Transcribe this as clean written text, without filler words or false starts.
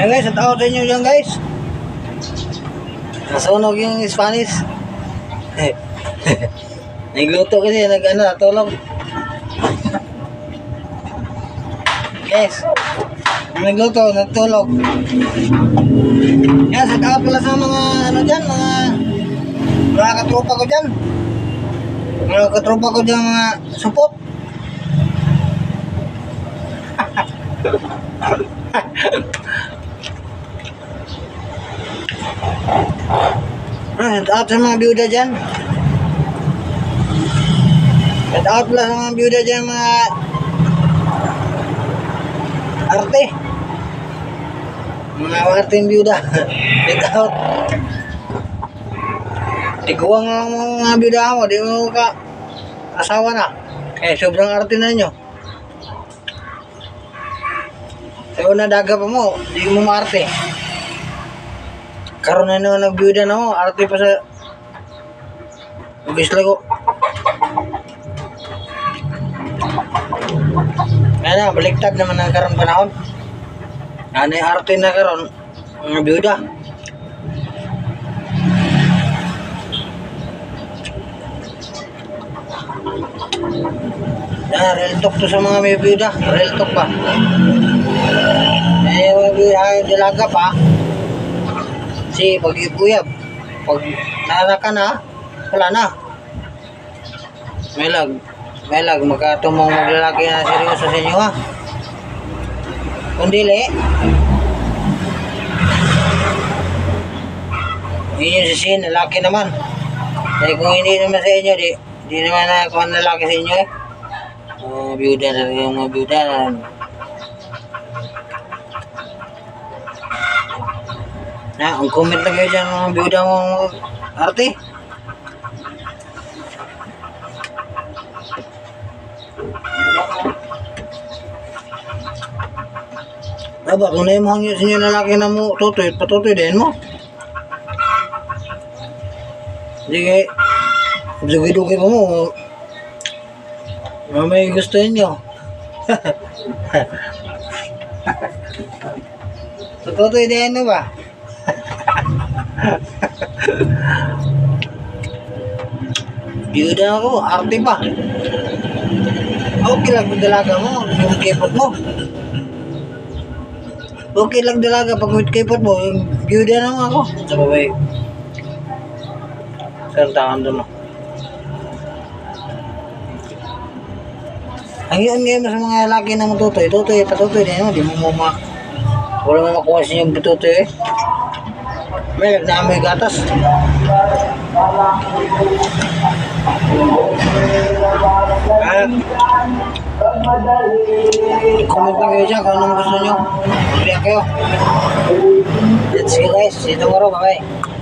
Ayan guys, at out sa inyo dyan guys. Nasunog yung Spanish. Nagluto kasi, natulog. Guys, nagluto, natulog. Yan, set out pala sa mga dyan, mga katropa ko dyan. Mga katropa ko dyan, mga supot. Set out sa mga byuda dyan. Set out pala sa mga byuda dyan, mga arte. Mga arteng byuda. Set out. Tiguang ang mga byuda mo, di mo ka asawa na. Sobrang arte na nyo. Sa una daga pa mo, di mo maarte. Karoon na naman nagbyuda na mo, arte pa sa bisla ko. Kaya na, baliktad naman ang karoon panahon. Ano yung arte na karoon, mga byuda. Real talk to sa mga may byuda, real talk pa. Mga byuda, dalaga pa. Kasi pag ibuyab, pag naraka na, wala na. May lag, magkatumong maglalaki na seryoso sa inyo ha. Kung dili, yun yung sisihin, lalaki naman. Dahil kung hindi naman sa inyo, di naman na kung lalaki sa inyo eh. Byuda na yung mga byuda na. Ang comment lang kayo dyan mga byuda mong arte. Aba, kung naimahang yun sa inyo lalaki na mo, patutoy din mo. Hindi kayo, dugi-dugi pa mo. May gusto nyo. Patutoy din mo ba? Byuda ako, arte pa. Okay lang dalaga mo, yung kipot mo. Okay lang dalaga pag with kipot mo, yung byuda na ako. Sa babay. Saan tangan doon mo? Ang yun ngayon sa mga lalaki na matutoy, patutoy din mo, di mo wala mo makuha sa inyong patutoy eh. May naamoy gatas. Comment lang kayo dyan kung anong gusto nyo. Pilihan kayo. Let's go guys. See you tomorrow. Bye bye.